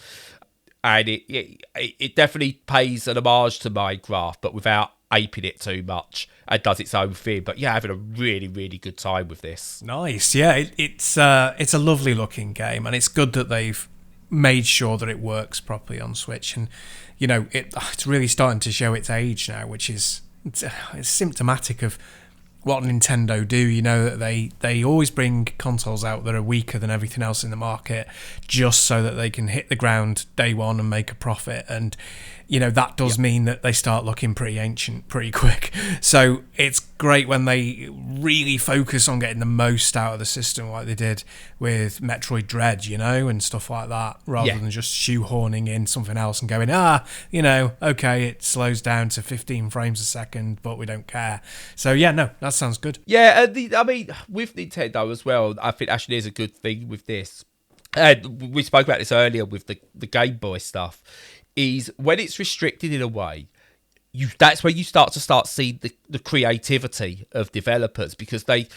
And it definitely pays an homage to Minecraft, but without aping it too much, and does its own thing. But yeah, having a really, really good time with this. Nice. Yeah, it's a lovely looking game, and it's good that they've made sure that it works properly on Switch. And it's really starting to show its age now, which is it's symptomatic of what Nintendo do. That they always bring consoles out that are weaker than everything else in the market, just so that they can hit the ground day one and make a profit. And that does mean that they start looking pretty ancient pretty quick. So it's great when they really focus on getting the most out of the system, like they did with Metroid Dread, and stuff like that, rather than just shoehorning in something else and going, okay, it slows down to 15 frames a second, but we don't care. So yeah, no, that sounds good. Yeah, with Nintendo as well, I think actually there's a good thing with this. And we spoke about this earlier with the Game Boy stuff. Is when it's restricted in a way, that's where you start to see the creativity of developers, because I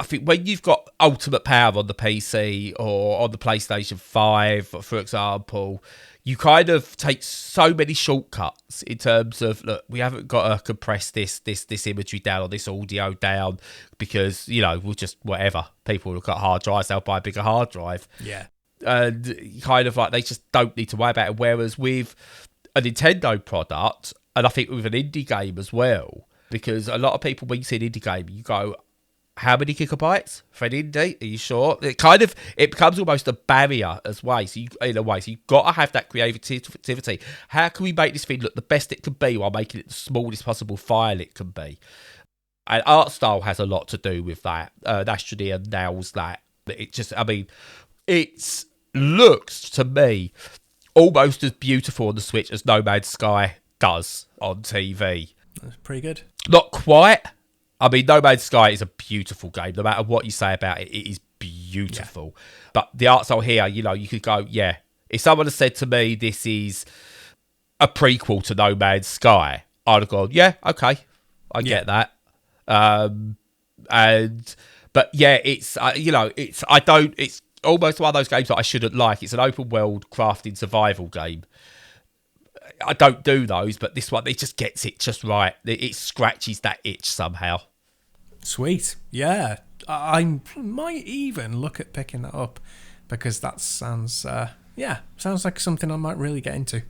think when you've got ultimate power on the PC or on the PlayStation 5, for example, you kind of take so many shortcuts in terms of, look, we haven't got to compress this imagery down or this audio down, because we'll just whatever. People who've got hard drives, they'll buy a bigger hard drive. Yeah. And kind of like they just don't need to worry about it. Whereas with a Nintendo product, and I think with an indie game as well, because a lot of people, when you see an indie game, you go, how many gigabytes for an indie? Are you sure? It becomes almost a barrier as well. So you've got to have that creativity. How can we make this thing look the best it can be while making it the smallest possible file it can be? And art style has a lot to do with that. Astroneer nails that. It looks to me almost as beautiful on the Switch as No Man's Sky does on TV. That's pretty good. Not quite. No Man's Sky is a beautiful game. No matter what you say about it, it is beautiful. Yeah. But the art style here, you could go, yeah. If someone had said to me this is a prequel to No Man's Sky, I'd have gone, yeah, okay, I get that. But yeah, it's almost one of those games that I shouldn't like. It's an open world crafting survival game. I don't do those, but this one, it just gets it just right. It scratches that itch somehow. Sweet. Yeah. I might even look at picking that up, because that sounds like something I might really get into.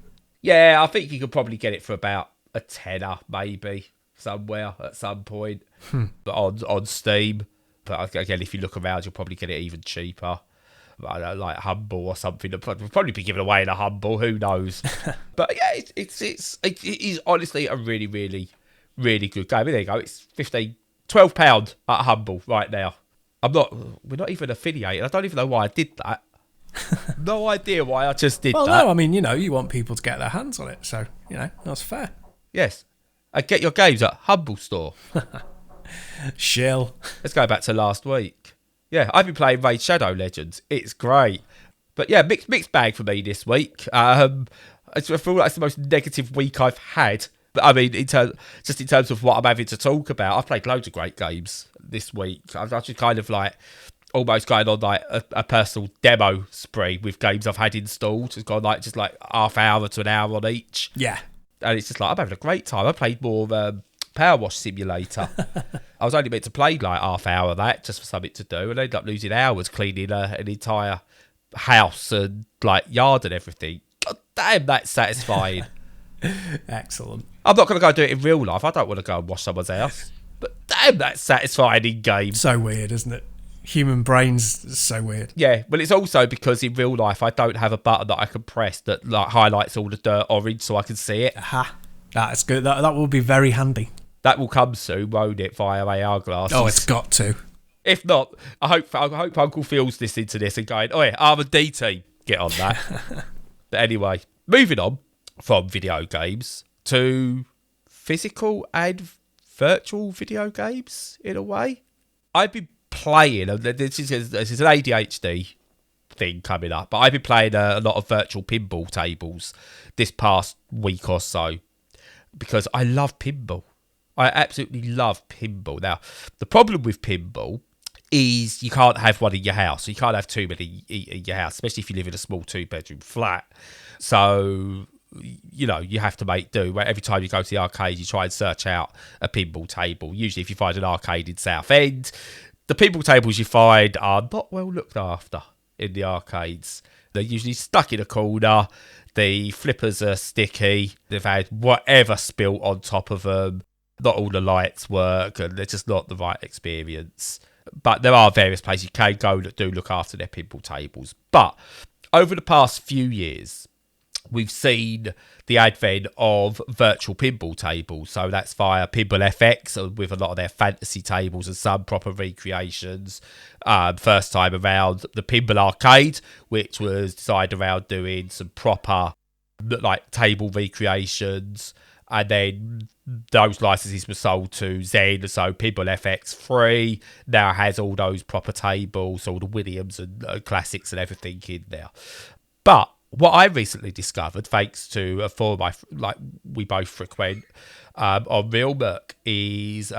Yeah, I think you could probably get it for about a tenner, maybe, somewhere at some point. But on Steam. But again, if you look around, you'll probably get it even cheaper. I don't know, like Humble or something. It'll probably be given away in a Humble. Who knows? But yeah, it is honestly a really, really, really good game. There you go. It's £12 at Humble right now. We're not even affiliated. I don't even know why I did that. No idea why I just did that. Well, no, you want people to get their hands on it, so that's fair. Yes. And get your games at Humble Store. Shill. Let's go back to last week. Yeah, I've been playing Raid Shadow Legends. It's great. But yeah, mixed bag for me this week. I feel like it's the most negative week I've had. I mean, in terms of what I'm having to talk about, I've played loads of great games this week. I've actually kind of like almost going on like a personal demo spree with games I've had installed. It's gone like just like half hour to an hour on each. Yeah. And it's just like, I'm having a great time. I played more Power Wash Simulator. I was only meant to play like half hour of that just for something to do, and I ended up losing hours cleaning an entire house and like yard and everything. God damn, that's satisfying. Excellent. I'm not going to go do it in real life. I don't want to go and wash someone's house. But damn, that's satisfying in game. So weird, isn't it? Human brains, so weird. Yeah, well, it's also because in real life I don't have a button that I can press that like highlights all the dirt orange so I can see it. Aha. That's good. That will be very handy. That will come soon, won't it, via AR glasses? Oh, it's got to. If not, I hope Uncle Phil's listening to this and going, oh yeah, R&D team, get on that. But anyway, moving on from video games to physical and virtual video games, in a way. I've been playing, and this is an ADHD thing coming up, but I've been playing a lot of virtual pinball tables this past week or so because I love pinball. I absolutely love pinball. Now, the problem with pinball is you can't have one in your house. You can't have too many in your house, especially if you live in a small 2-bedroom flat. So, you know, you have to make do. Where every time you go to the arcade, you try and search out a pinball table. Usually, if you find an arcade in Southend, the pinball tables you find are not well looked after in the arcades. They're usually stuck in a corner. The flippers are sticky. They've had whatever spilt on top of them. Not all the lights work, and they're just not the right experience. But there are various places you can go that do look after their pinball tables. But over the past few years, we've seen the advent of virtual pinball tables. So that's via Pinball FX with a lot of their fantasy tables and some proper recreations. First time around the Pinball Arcade, which was designed around doing some proper like table recreations. And then those licenses were sold to Zen, so Pinball FX 3 now has all those proper tables, all the Williams and classics and everything in there. But what I recently discovered, thanks to a forum we both frequent on Real Merc, is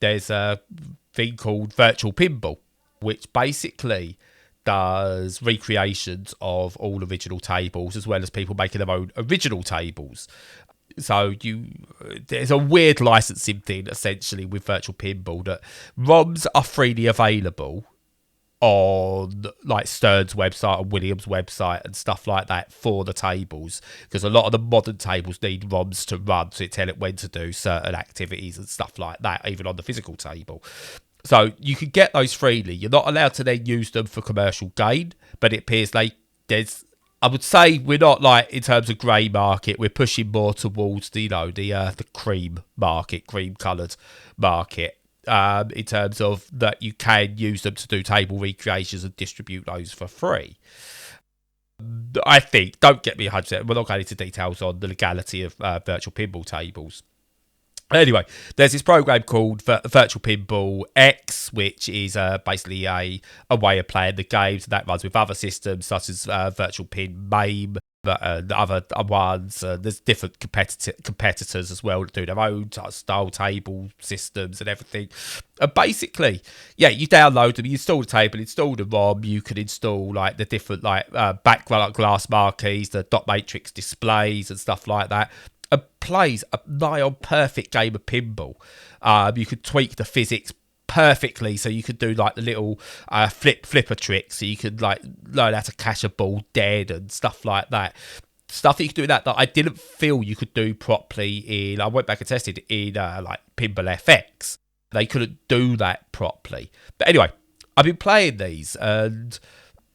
there's a thing called Virtual Pinball, which basically does recreations of all original tables, as well as people making their own original tables. So there's a weird licensing thing essentially with virtual pinball that ROMs are freely available on like Stern's website and Williams' website and stuff like that for the tables, because a lot of the modern tables need ROMs to run to tell it when to do certain activities and stuff like that, even on the physical table. So you can get those freely. You're not allowed to then use them for commercial gain, but it appears like I would say we're not like in terms of grey market. We're pushing more towards the cream market, cream coloured market. In terms of that, you can use them to do table recreations and distribute those for free. I think. Don't get me 100%. We're not going into details on the legality of virtual pinball tables. Anyway, there's this program called Virtual Pinball X, which is basically a way of playing the games, and that runs with other systems such as Virtual Pin MAME, the other ones. There's different competitors as well that do their own style table systems and everything. And basically, yeah, you download them, you install the table, install the ROM, you can install like the different like background glass marquees, the dot matrix displays and stuff like that. And plays a nigh on perfect game of pinball. You could tweak the physics perfectly, so you could do like the little flipper tricks, so you could like learn how to catch a ball dead and stuff like that. Stuff that you could do in that I didn't feel you could do properly in. I went back and tested in like Pinball FX. They couldn't do that properly. But anyway, I've been playing these and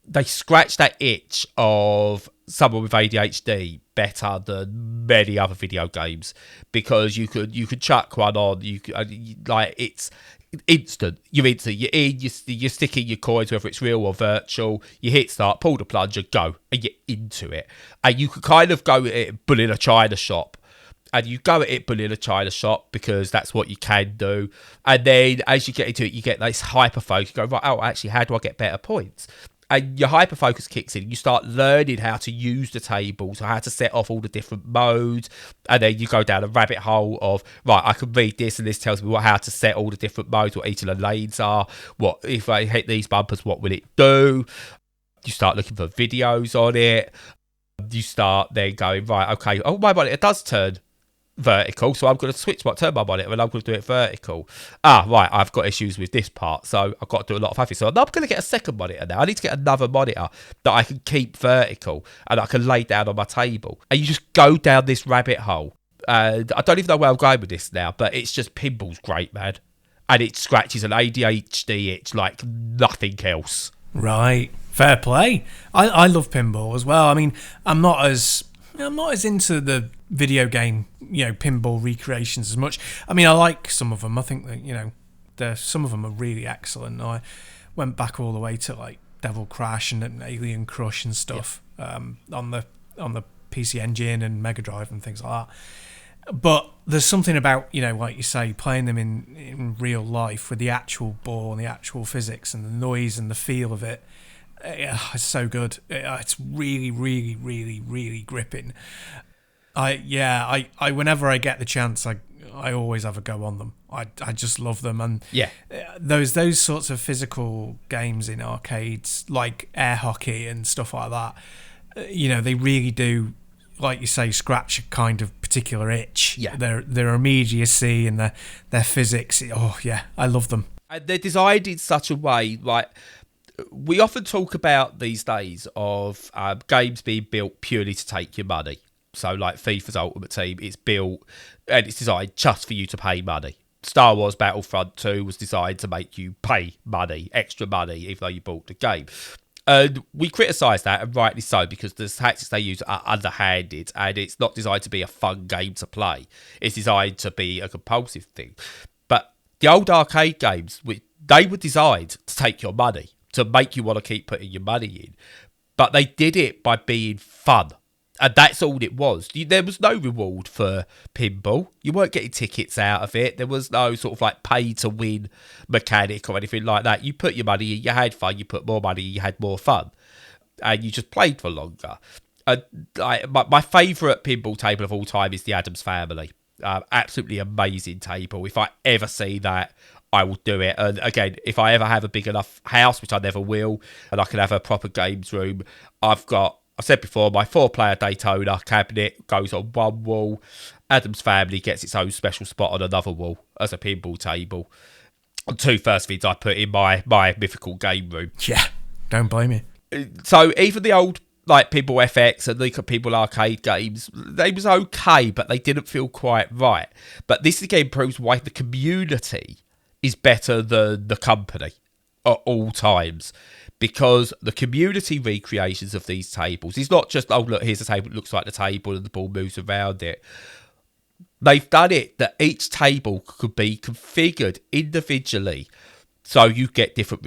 they scratch that itch of someone with ADHD better than many other video games, because you could chuck one on, like it's instant. You're into, you're in, you're sticking your coins, whether it's real or virtual. You hit start, pull the plunger, go, and you're into it. And you could kind of go at it, bull in a china shop, And you go at it in a China shop because that's what you can do. And then as you get into it, you get this hyper focus. You go, right, oh, actually, how do I get better points? And your hyper focus kicks in. You start learning how to use the tables, or how to set off all the different modes. And then you go down a rabbit hole of, right, I can read this and this tells me how to set all the different modes, what each of the lanes are. What if I hit these bumpers, what will it do? You start looking for videos on it. You start then going, right, okay, oh, my monitor does turn vertical, so I'm going to turn my monitor and I'm going to do it vertical. Right, I've got issues with this part, so I've got to do a lot of other things. So I'm going to get a second monitor now. I need to get another monitor that I can keep vertical and I can lay down on my table. And you just go down this rabbit hole. And I don't even know where I'm going with this now, but it's just pinball's great, man. And it scratches an ADHD itch like nothing else. Right. Fair play. I love pinball as well. I mean, I'm not as into the video game, pinball recreations as much. I mean, I like some of them. I think that, some of them are really excellent. I went back all the way to like Devil Crash and Alien Crush and stuff on the PC Engine and Mega Drive and things like that. But there's something about, like you say, playing them in real life with the actual ball and the actual physics and the noise and the feel of it. It's so good. It's really, really, really, really gripping. I whenever I get the chance, I always have a go on them. I just love them. And those sorts of physical games in arcades, like air hockey and stuff like that, they really do, like you say, scratch a kind of particular itch. Yeah. Their immediacy and their physics. Oh yeah, I love them. And they're designed in such a way, like, we often talk about these days of games being built purely to take your money. So like FIFA's Ultimate Team, it's built and it's designed just for you to pay money. Star Wars Battlefront 2 was designed to make you pay money, extra money, even though you bought the game. And we criticise that, and rightly so, because the tactics they use are underhanded and it's not designed to be a fun game to play. It's designed to be a compulsive thing. But the old arcade games, they were designed to take your money, to make you want to keep putting your money in. But they did it by being fun. And that's all it was. There was no reward for pinball. You weren't getting tickets out of it. There was no sort of like pay to win mechanic or anything like that. You put your money in, you had fun, you put more money in, you had more fun. And you just played for longer. My favourite pinball table of all time is the Addams Family. Absolutely amazing table. If I ever see that, I will do it. And again, if I ever have a big enough house, which I never will, and I can have a proper games room, I've said before, my 4-player Daytona cabinet goes on one wall. Addams Family gets its own special spot on another wall as a pinball table. And 2 first things I put in my mythical game room. Yeah, don't blame me. So even the old like Pinball FX and the Pinball arcade games, they was okay, but they didn't feel quite right. But this again proves why the community is better than the company at all times. Because the community recreations of these tables is not just, oh, look, here's a table that looks like the table and the ball moves around it. They've done it that each table could be configured individually. So you get different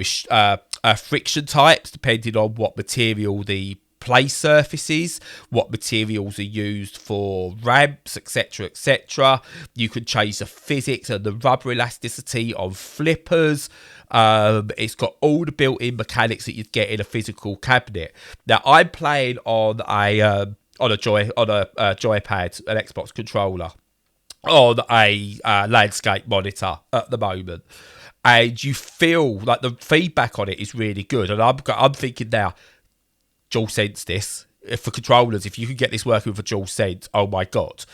friction types depending on what material the play surface is, what materials are used for ramps, etc., etc. You can change the physics and the rubber elasticity on flippers. It's got all the built-in mechanics that you'd get in a physical cabinet. Now I'm playing on a joypad, an Xbox controller, on a landscape monitor at the moment, and you feel like the feedback on it is really good. And I'm thinking now, DualSense this for controllers. If you can get this working with a DualSense, oh my god.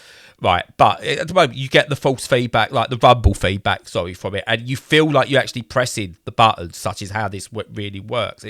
Right, but at the moment you get the false feedback, like the rumble feedback, from it, and you feel like you're actually pressing the buttons, such as how this really works.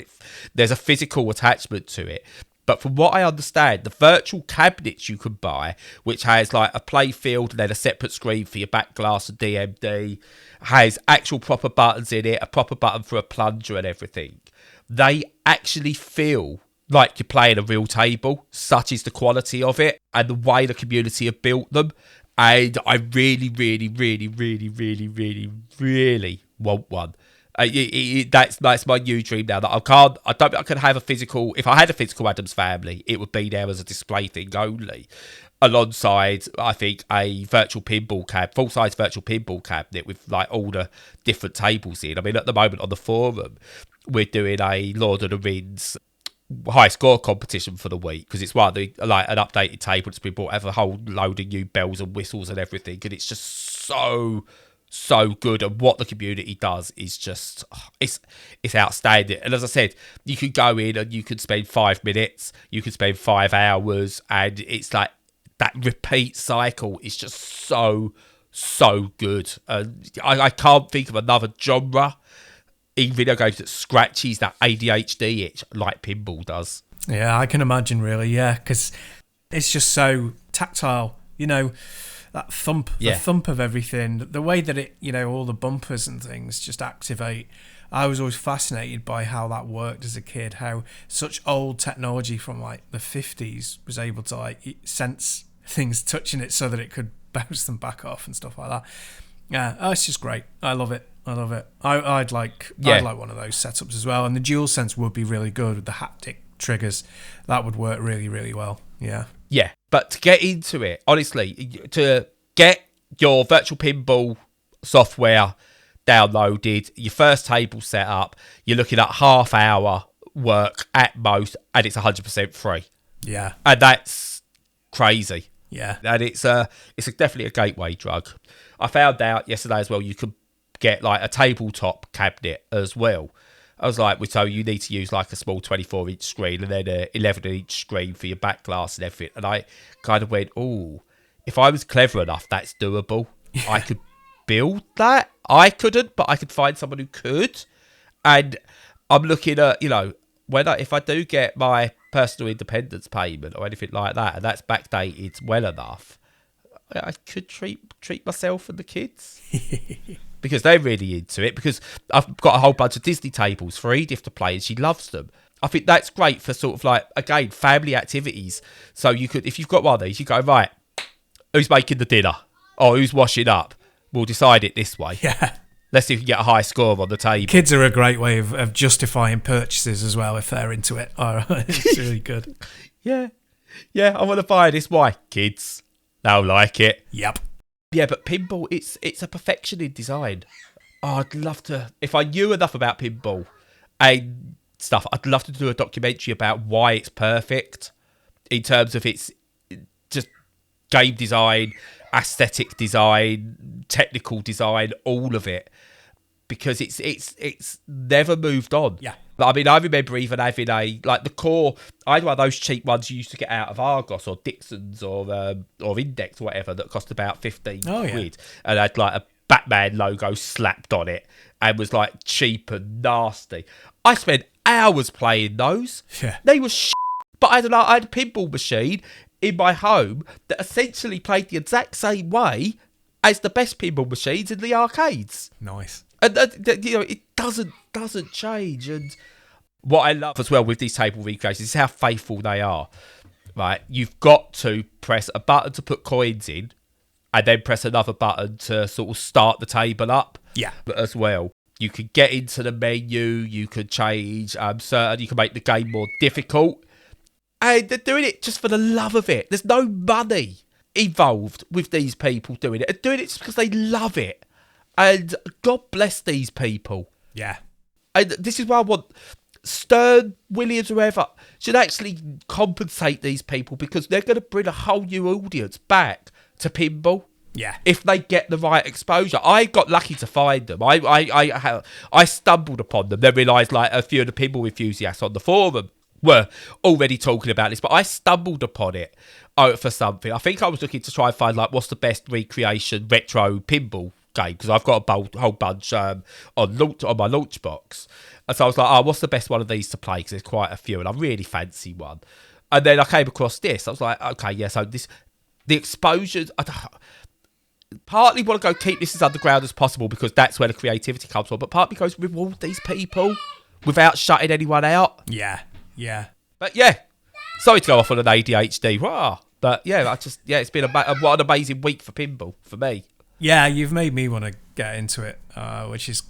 There's a physical attachment to it. But from what I understand, the virtual cabinets you can buy, which has like a play field and then a separate screen for your back glass and DMD, has actual proper buttons in it, a proper button for a plunger and everything. They actually feel like you're playing a real table, such is the quality of it and the way the community have built them. And I really, really, really, really, really, really, really want one. That's my new dream now. That I don't think I can have a physical. If I had a physical Addams Family, it would be there as a display thing only. alongside, I think, a virtual pinball full-size virtual pinball cabinet with like all the different tables in. I mean, at the moment on the forum, we're doing a Lord of the Rings high score competition for the week because it's one of the, like, an updated table that's been bought, have a whole load of new bells and whistles and everything, and it's just so good. And what the community does is just, it's outstanding. And as I said, you could go in and you could spend 5 minutes, you could spend 5 hours, and it's like that repeat cycle is just so good. I can't think of another genre in video games that scratches that ADHD itch like pinball does. Yeah, I can imagine, really, yeah, because it's just so tactile, you know, that thump, the thump of everything, the way that it, you know, all the bumpers and things just activate. I was always fascinated by how that worked as a kid, how such old technology from like the 50s was able to like sense things touching it so that it could bounce them back off and stuff like that. Yeah, it's just great. I love it. I'd like one of those setups as well, and the DualSense would be really good with the haptic triggers. That would work really, really well. Yeah, but to get into it, honestly, to get your virtual pinball software downloaded, your first table set up, you're looking at half-hour work at most, and it's 100% free. Yeah, and that's crazy. Yeah, and it's definitely a gateway drug. I found out yesterday as well you could get like a tabletop cabinet as well. I was like, so you need to use like a small 24-inch screen and then an 11-inch screen for your back glass and everything. And I kind of went, oh, if I was clever enough, that's doable. Yeah. I could build that. I couldn't, but I could find someone who could. And I'm looking at, you know, if I do get my personal independence payment or anything like that, and that's backdated well enough, I could treat myself and the kids. Because they're really into it, because I've got a whole bunch of Disney tables for Edith to play and she loves them. I think that's great for sort of like, again, family activities. So you could, if you've got one of these, you go, right, who's making the dinner? Or who's washing up? We'll decide it this way. Yeah. Let's see if we can get a high score on the table. Kids are a great way of justifying purchases as well if they're into it. It's really good. Yeah, I want to buy this. Why? Kids. They'll like it. Yep. Yeah, but pinball, it's a perfection in design. Oh, I'd love to, if I knew enough about pinball and stuff, I'd love to do a documentary about why it's perfect in terms of its just game design, aesthetic design, technical design, all of it. Because it's never moved on. Yeah. I mean, I remember even having the core, I had one of those cheap ones you used to get out of Argos or Dixon's or Index or whatever that cost about 15 quid. And had like a Batman logo slapped on it and was like cheap and nasty. I spent hours playing those. Yeah. They were but I had a pinball machine in my home that essentially played the exact same way as the best pinball machines in the arcades. Nice. And you know, it doesn't change. And what I love as well with these table recreations is how faithful they are. Right, you've got to press a button to put coins in, and then press another button to sort of start the table up. Yeah, but as well, you can get into the menu. You can change certain. You can make the game more difficult, and they're doing it just for the love of it. There's no money involved with these people doing it. They're doing it just because they love it. And God bless these people. Yeah. And this is why I want Stern, Williams, whoever, should actually compensate these people, because they're going to bring a whole new audience back to pinball. Yeah. If they get the right exposure. I got lucky to find them. I stumbled upon them. Then realised like a few of the pinball enthusiasts on the forum were already talking about this, but I stumbled upon it for something. I think I was looking to try and find like what's the best recreation retro pinball game, because I've got a whole bunch on my launch box, and so I was like, what's the best one of these to play, because there's quite a few and I really fancy one. And then I came across this. I was like, okay, yeah, so the exposures, I partly want to go keep this as underground as possible because that's where the creativity comes from, but partly goes reward these people without shutting anyone out. Yeah But yeah, sorry to go off on an ADHD, but yeah, it's been what an amazing week for pinball for me. Yeah, you've made me want to get into it, which is,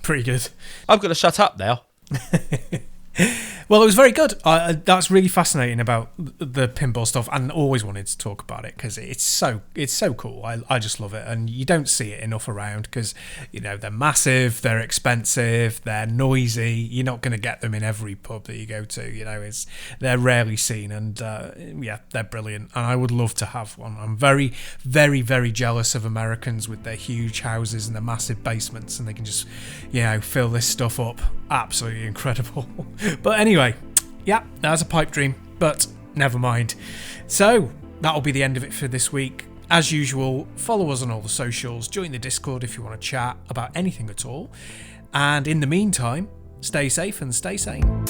pretty good. I'm going to shut up now. Well, Well, it was very good. That's really fascinating about the pinball stuff, and always wanted to talk about it because it's so cool. I just love it, and you don't see it enough around because they're massive, they're expensive, they're noisy. You're not going to get them in every pub that you go to. They're rarely seen, and they're brilliant. And I would love to have one. I'm very, very, very jealous of Americans with their huge houses and their massive basements, and they can just fill this stuff up. Absolutely incredible. But anyway, that's a pipe dream, but never mind. So that'll be the end of it for this week. As usual, follow us on all the socials, join the Discord if you want to chat about anything at all, and in the meantime, stay safe and stay sane.